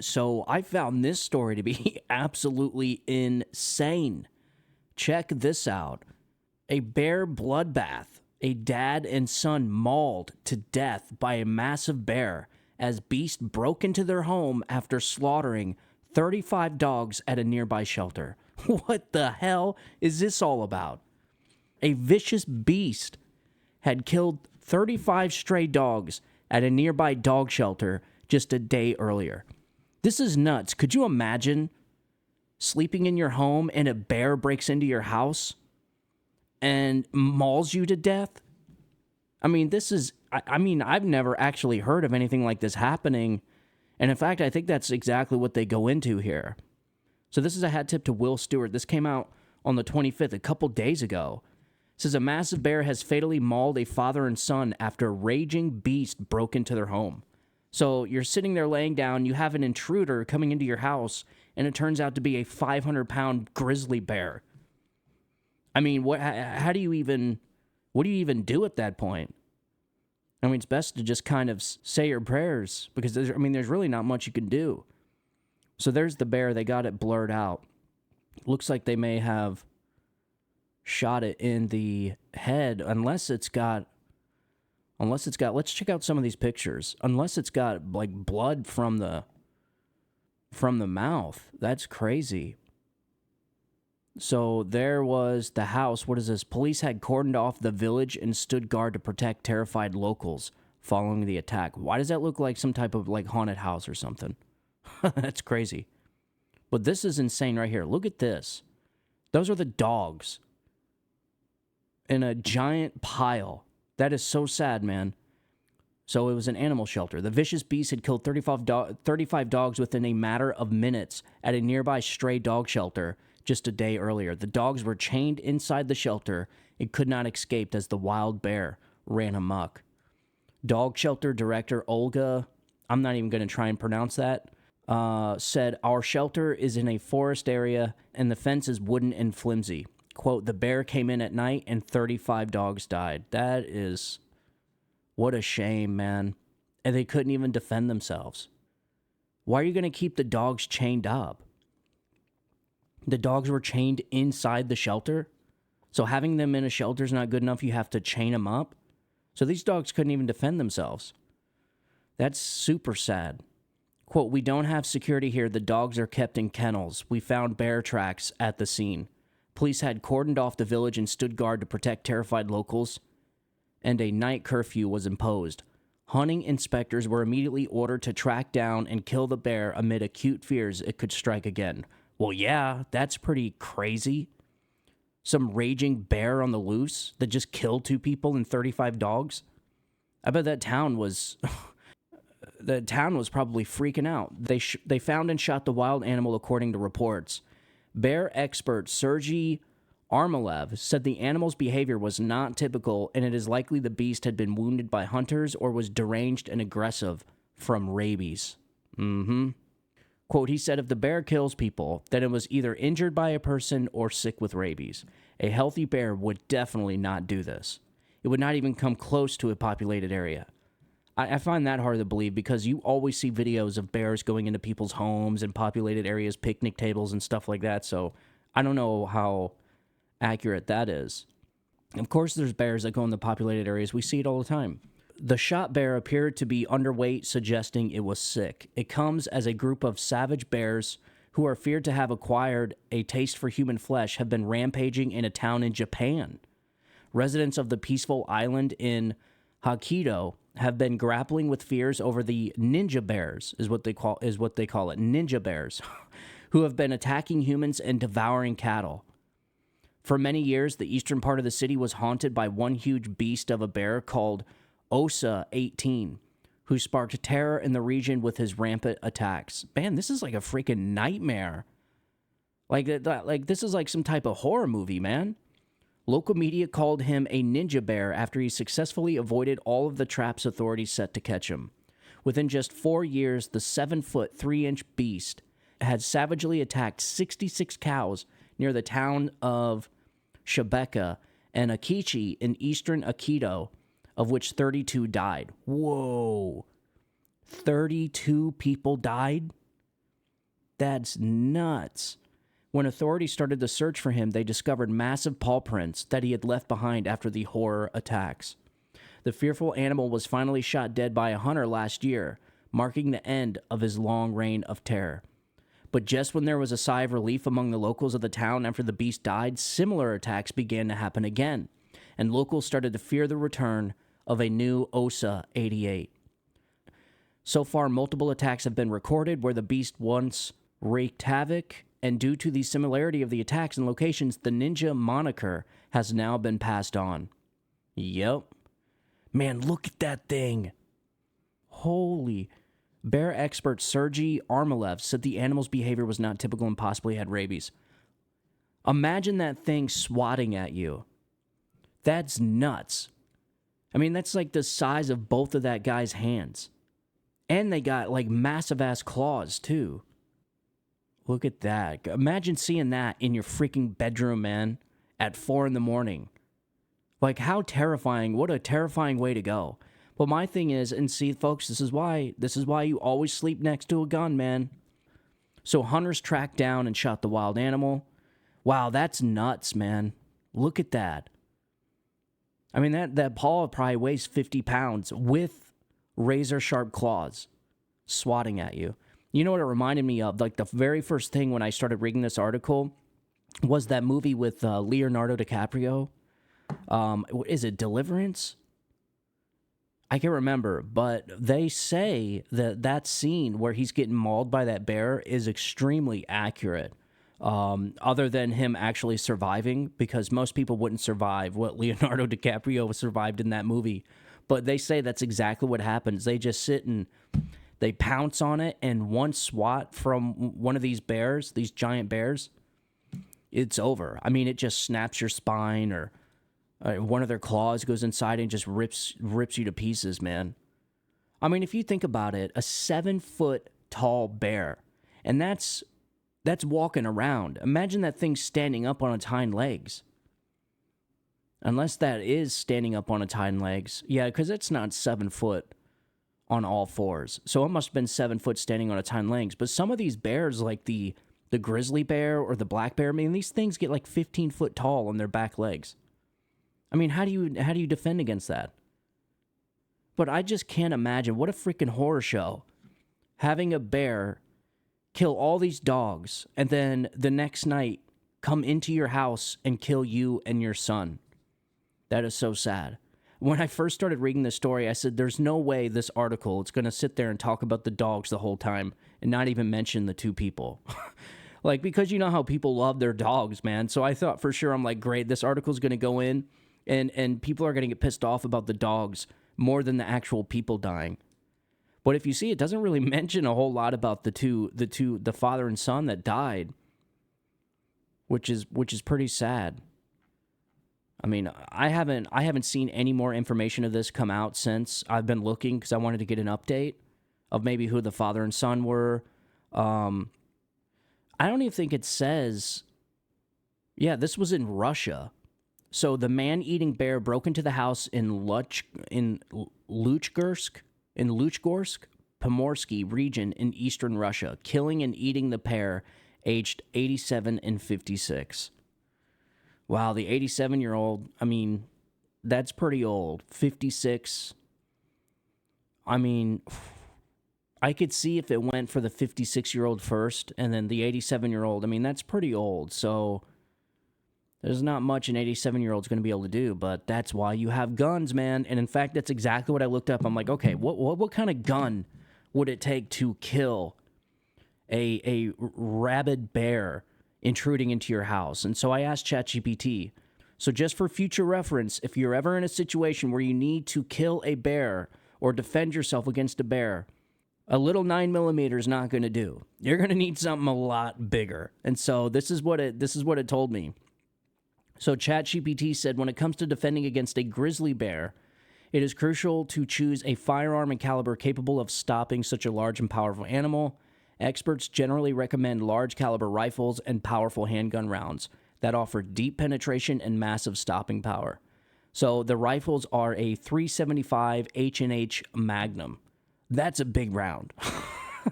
so I found this story to be absolutely insane. Check this out. A bear bloodbath. A dad and son mauled to death by a massive bear as beast broke into their home after slaughtering 35 dogs at a nearby shelter. What the hell is this all about? A vicious beast had killed 35 stray dogs at a nearby dog shelter just a day earlier. This is nuts. Could you imagine sleeping in your home and a bear breaks into your house and mauls you to death? I mean, I've never actually heard of anything like this happening. And in fact, I think that's exactly what they go into here. So this is a hat tip to Will Stewart. This came out on the 25th, a couple days ago. It says a massive bear has fatally mauled a father and son after a raging beast broke into their home. So you're sitting there laying down, you have an intruder coming into your house, and it turns out to be a 500-pound grizzly bear. I mean, what do you even do at that point? I mean, it's best to just kind of say your prayers because there's really not much you can do. So there's the bear. They got it blurred out. Looks like they may have shot it in the head, unless it's got, let's check out some of these pictures. Unless it's got like blood from the mouth. That's crazy. So there was the house. What is this? Police had cordoned off the village and stood guard to protect terrified locals following the attack. Why does that look like some type of like haunted house or something? That's crazy. But this is insane right here. Look at this. Those are the dogs in a giant pile. That is so sad, man. So it was an animal shelter. The vicious beast had killed 35 dogs within a matter of minutes at a nearby stray dog shelter just a day earlier. The dogs were chained inside the shelter and could not escape as the wild bear ran amok. Dog shelter director Olga, I'm not even going to try and pronounce that, said, "Our shelter is in a forest area and the fence is wooden and flimsy. Quote, the bear came in at night and 35 dogs died." That is, what a shame, man. And they couldn't even defend themselves. Why are you going to keep the dogs chained up? The dogs were chained inside the shelter. So having them in a shelter is not good enough. You have to chain them up. So these dogs couldn't even defend themselves. That's super sad. Quote, "We don't have security here. The dogs are kept in kennels. We found bear tracks at the scene. Police had cordoned off the village and stood guard to protect terrified locals, and a night curfew was imposed. Hunting inspectors were immediately ordered to track down and kill the bear amid acute fears it could strike again." Well, yeah, that's pretty crazy. Some raging bear on the loose that just killed 2 people and 35 dogs. I bet that town was probably freaking out. They found and shot the wild animal according to reports. Bear expert Sergei Armalev said the animal's behavior was not typical, and it is likely the beast had been wounded by hunters or was deranged and aggressive from rabies. Quote, he said, "If the bear kills people, then it was either injured by a person or sick with rabies. A healthy bear would definitely not do this. It would not even come close to a populated area." I find that hard to believe because you always see videos of bears going into people's homes and populated areas, picnic tables and stuff like that. So I don't know how accurate that is. Of course, there's bears that go in the populated areas. We see it all the time. The shot bear appeared to be underweight, suggesting it was sick. It comes as a group of savage bears who are feared to have acquired a taste for human flesh have been rampaging in a town in Japan. Residents of the peaceful island in Hokkaido have been grappling with fears over the ninja bears, is what they call it, ninja bears, who have been attacking humans and devouring cattle. For many years, the eastern part of the city was haunted by one huge beast of a bear called Osa 18, who sparked terror in the region with his rampant attacks. Man, this is like a freaking nightmare. Like this is like some type of horror movie, man. Local media called him a ninja bear after he successfully avoided all of the traps authorities set to catch him. Within just 4 years, the 7-foot, 3-inch beast had savagely attacked 66 cows near the town of Shibeka and Akichi in eastern Aikido, of which 32 died. Whoa. 32 people died? That's nuts. When authorities started the search for him, they discovered massive paw prints that he had left behind after the horror attacks. The fearful animal was finally shot dead by a hunter last year, marking the end of his long reign of terror. But just when there was a sigh of relief among the locals of the town after the beast died, similar attacks began to happen again, and locals started to fear the return of a new Osa 88. So far, multiple attacks have been recorded where the beast once wreaked havoc, and due to the similarity of the attacks and locations, the ninja moniker has now been passed on. Yep. Man, look at that thing. Holy. Bear expert Sergei Armalev said the animal's behavior was not typical and possibly had rabies. Imagine that thing swatting at you. That's nuts. I mean, that's like the size of both of that guy's hands. And they got like massive ass claws too. Look at that. Imagine seeing that in your freaking bedroom, man, at 4 a.m. Like, how terrifying. What a terrifying way to go. But my thing is, and see, folks, this is why you always sleep next to a gun, man. So hunters tracked down and shot the wild animal. Wow, that's nuts, man. Look at that. I mean, that paw probably weighs 50 pounds with razor-sharp claws swatting at you. You know what it reminded me of? Like, the very first thing when I started reading this article was that movie with Leonardo DiCaprio. Is it Deliverance? I can't remember, but they say that scene where he's getting mauled by that bear is extremely accurate. Other than him actually surviving, because most people wouldn't survive what Leonardo DiCaprio survived in that movie. But they say that's exactly what happens. They just sit and they pounce on it, and one swat from one of these bears, these giant bears, it's over. I mean, it just snaps your spine, or one of their claws goes inside and just rips you to pieces, man. I mean, if you think about it, a 7-foot tall bear, and that's walking around. Imagine that thing standing up on its hind legs. Unless that is standing up on its hind legs. Yeah, because it's not 7 foot on all fours. So it must have been 7 foot standing on its hind legs. But some of these bears, like the grizzly bear or the black bear, I mean, these things get like 15 foot tall on their back legs. I mean, how do you defend against that? But I just can't imagine. What a freaking horror show. Having a bear kill all these dogs, and then the next night come into your house and kill you and your son. That is so sad. When I first started reading this story, I said, there's no way this article is going to sit there and talk about the dogs the whole time and not even mention the two people. Like, because you know how people love their dogs, man. So I thought for sure, I'm like, great, this article is going to go in, and people are going to get pissed off about the dogs more than the actual people dying. But if you see, it doesn't really mention a whole lot about the father and son that died, which is pretty sad. I mean, I haven't seen any more information of this come out since I've been looking, because I wanted to get an update of maybe who the father and son were. I don't even think it says. Yeah, this was in Russia. So the man-eating bear broke into the house in Luchgorsk, Pomorsky region in eastern Russia, killing and eating the pair aged 87 and 56. Wow, the 87-year-old, I mean, that's pretty old. 56, I mean, I could see if it went for the 56-year-old first, and then the 87-year-old, I mean, that's pretty old, so there's not much an 87-year-old's going to be able to do, but that's why you have guns, man. And in fact, that's exactly what I looked up. I'm like, okay, what kind of gun would it take to kill a rabid bear intruding into your house? And so I asked ChatGPT. So just for future reference, if you're ever in a situation where you need to kill a bear or defend yourself against a bear, a little 9mm is not going to do. You're going to need something a lot bigger. And so this is what it told me. So ChatGPT said, when it comes to defending against a grizzly bear, it is crucial to choose a firearm and caliber capable of stopping such a large and powerful animal. Experts generally recommend large caliber rifles and powerful handgun rounds that offer deep penetration and massive stopping power. So the rifles are a .375 H&H Magnum. That's a big round.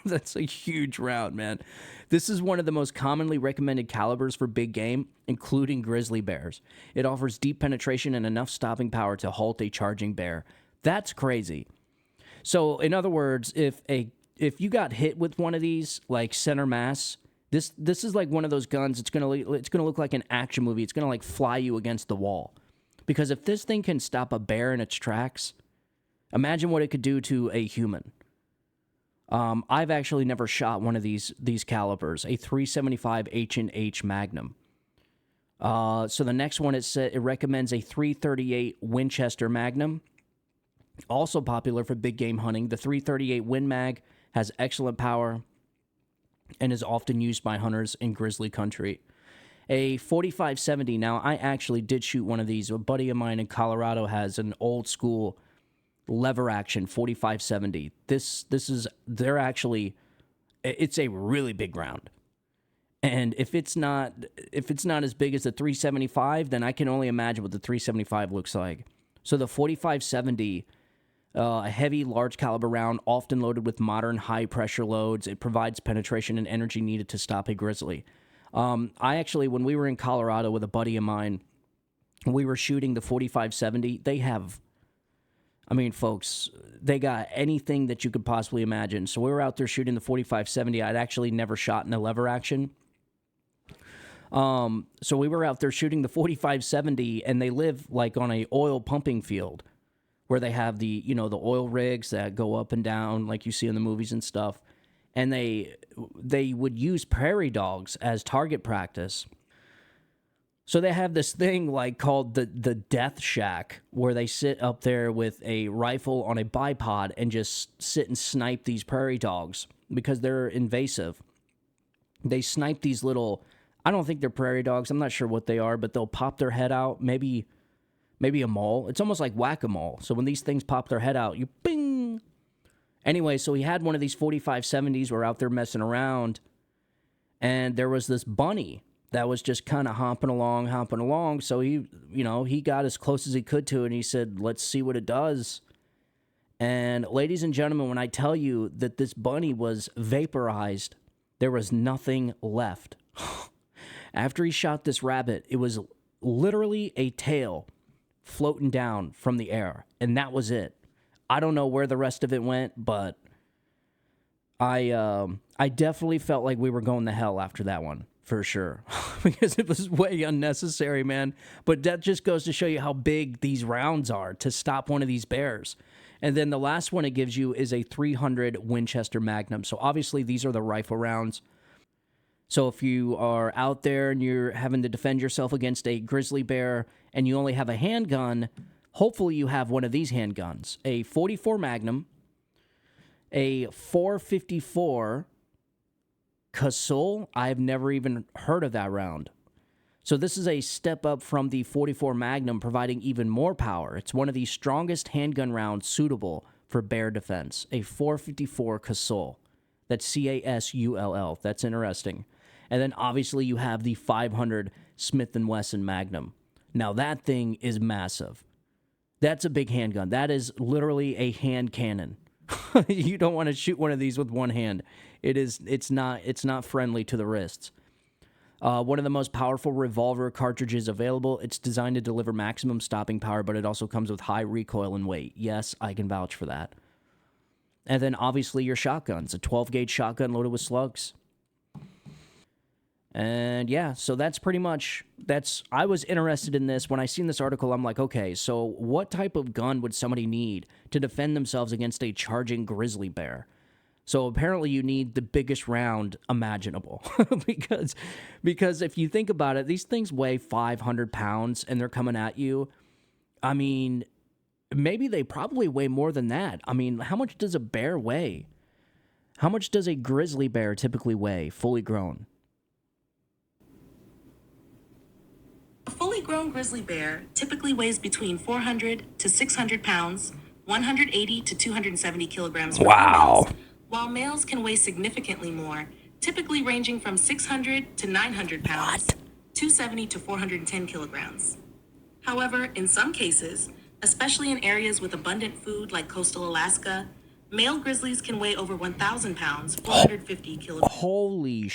That's a huge round, man. This is one of the most commonly recommended calibers for big game, including grizzly bears. It offers deep penetration and enough stopping power to halt a charging bear. That's crazy. So, in other words, if you got hit with one of these, like center mass, this is like one of those guns. It's gonna look like an action movie. It's gonna like fly you against the wall, because if this thing can stop a bear in its tracks, imagine what it could do to a human. I've actually never shot one of these calibers, a 375 H&H Magnum. So the next one, it recommends a 338 Winchester Magnum, also popular for big game hunting. The 338 Win Mag has excellent power and is often used by hunters in grizzly country. A 4570. Now, I actually did shoot one of these. A buddy of mine in Colorado has an old school lever action 4570. It's a really big round. And if it's not as big as the 375, then I can only imagine what the 375 looks like. So the 4570, a heavy, large caliber round, often loaded with modern high pressure loads. It provides penetration and energy needed to stop a grizzly. I actually, when we were in Colorado with a buddy of mine, we were shooting the 4570. Folks, they got anything that you could possibly imagine. So we were out there shooting the 4570. I'd actually never shot in a lever action. So we were out there shooting the 4570, and they live like on a oil pumping field where they have the oil rigs that go up and down like you see in the movies and stuff. And they would use prairie dogs as target practice. So they have this thing like called the death shack, where they sit up there with a rifle on a bipod and just sit and snipe these prairie dogs because they're invasive. They snipe these little, I don't think they're prairie dogs, I'm not sure what they are, but they'll pop their head out, maybe a mole. It's almost like whack-a-mole. So when these things pop their head out, you bing. Anyway, so he had one of these 4570s. We're out there messing around, and there was this bunny that was just kind of hopping along. So he got as close as he could to it, and he said, let's see what it does. And ladies and gentlemen, when I tell you that this bunny was vaporized, there was nothing left. After he shot this rabbit, it was literally a tail floating down from the air, and that was it. I don't know where the rest of it went, but I definitely felt like we were going to hell after that one, for sure, because it was way unnecessary, man. But that just goes to show you how big these rounds are to stop one of these bears. And then the last one it gives you is a 300 Winchester Magnum. So obviously these are the rifle rounds. So if you are out there and you're having to defend yourself against a grizzly bear and you only have a handgun, hopefully you have one of these handguns. A 44 Magnum, a 454 Casul. I've never even heard of that round. So this is a step up from the 44 Magnum, providing even more power. It's one of the strongest handgun rounds suitable for bear defense. A 454 Casul. That's Casull. That's interesting. And then obviously you have the 500 Smith & Wesson Magnum. Now that thing is massive. That's a big handgun. That is literally a hand cannon. You don't want to shoot one of these with one hand. It's not friendly to the wrists. One of the most powerful revolver cartridges available. It's designed to deliver maximum stopping power, but it also comes with high recoil and weight. Yes, I can vouch for that. And then obviously your shotguns, a 12-gauge shotgun loaded with slugs. And yeah, so that's pretty much, I was interested in this. When I seen this article, I'm like, okay, so what type of gun would somebody need to defend themselves against a charging grizzly bear? So apparently you need the biggest round imaginable. because if you think about it, these things weigh 500 pounds and they're coming at you. I mean, maybe they probably weigh more than that. I mean, how much does a bear weigh? How much does a grizzly bear typically weigh, fully grown? A fully grown grizzly bear typically weighs between 400 to 600 pounds, 180 to 270 kilograms for females, while males can weigh significantly more, typically ranging from 600 to 900 pounds, 270 to 410 kilograms. However, in some cases, especially in areas with abundant food like coastal Alaska, Male grizzlies can weigh over 1,000 pounds, 450 kilograms. Holy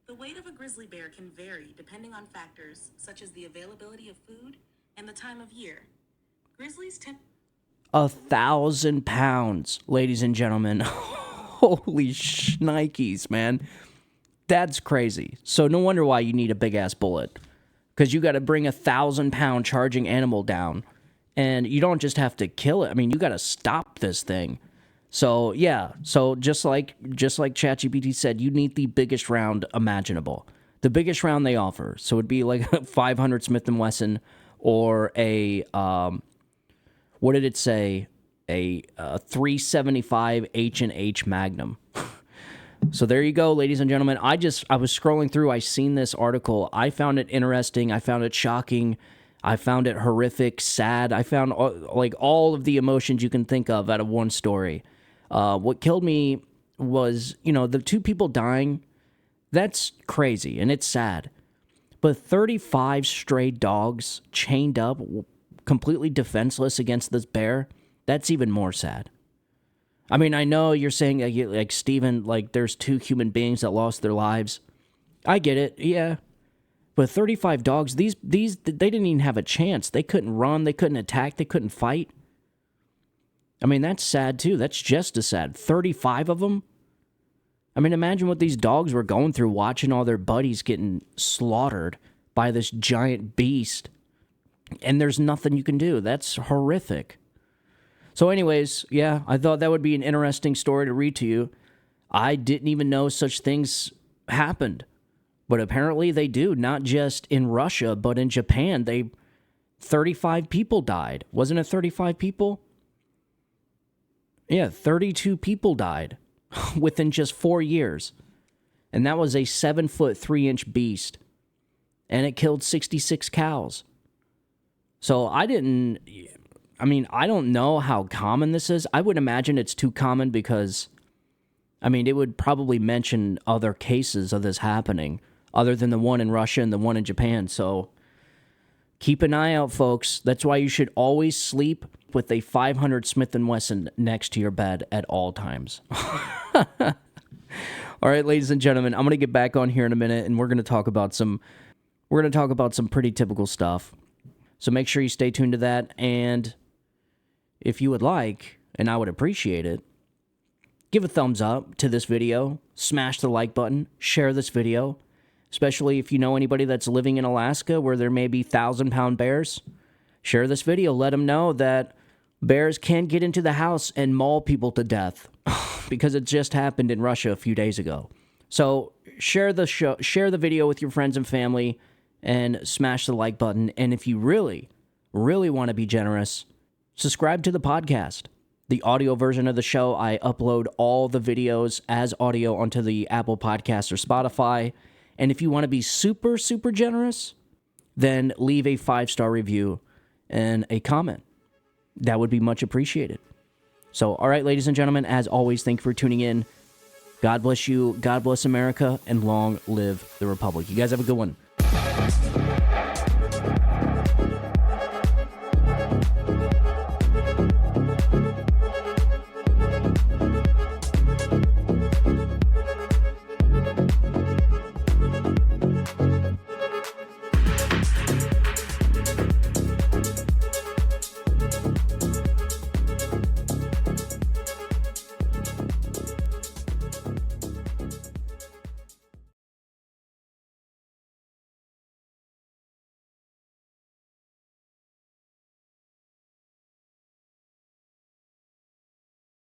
The weight of a grizzly bear can vary depending on factors such as the availability of food and the time of year. Grizzlies tend 1,000 pounds, ladies and gentlemen. Holy shnikes, man. That's crazy. So no wonder why you need a big-ass bullet. Because you got to bring 1,000-pound charging animal down. And you don't just have to kill it. I mean, you got to stop this thing. So, yeah. So just like ChatGPT said, you need the biggest round imaginable. The biggest round they offer. So it'd be like a 500 Smith & Wesson or a, what did it say? A 375 H&H Magnum. So there you go, ladies and gentlemen. I was scrolling through. I seen this article. I found it interesting. I found it shocking. I found it horrific, sad. I found like all of the emotions you can think of out of one story. What killed me was, the 2 people dying. That's crazy and it's sad. But 35 stray dogs chained up, completely defenseless against this bear. That's even more sad. I mean, I know you're saying, like Steven, like there's 2 human beings that lost their lives. I get it, yeah. But 35 dogs, these they didn't even have a chance. They couldn't run, they couldn't attack, they couldn't fight. I mean, that's sad too. That's just as sad. 35 of them? I mean, imagine what these dogs were going through watching all their buddies getting slaughtered by this giant beast. And there's nothing you can do. That's horrific. So anyways, yeah, I thought that would be an interesting story to read to you. I didn't even know such things happened. But apparently they do, not just in Russia, but in Japan. 35 people died. Wasn't it 35 people? Yeah, 32 people died within just 4 years. And that was a 7-foot, 3-inch beast. And it killed 66 cows. So I don't know how common this is. I would imagine it's too common because, it would probably mention other cases of this happening other than the one in Russia and the one in Japan. So keep an eye out, folks. That's why you should always sleep with a 500 Smith & Wesson next to your bed at all times. All right, ladies and gentlemen, I'm going to get back on here in a minute and we're going to talk about some pretty typical stuff. So make sure you stay tuned to that, and if you would like, and I would appreciate it, give a thumbs up to this video, smash the like button, share this video, especially if you know anybody that's living in Alaska where there may be 1,000-pound bears. Share this video, let them know that bears can get into the house and maul people to death, because it just happened in Russia a few days ago. So share the video with your friends and family, and smash the like button. And if you really, really want to be generous, subscribe to the podcast. The audio version of the show, I upload all the videos as audio onto the Apple Podcasts or Spotify. And if you want to be super, super generous, then leave a 5-star review and a comment. That would be much appreciated. So, all right, ladies and gentlemen, as always, thank you for tuning in. God bless you, God bless America, and long live the Republic. You guys have a good one.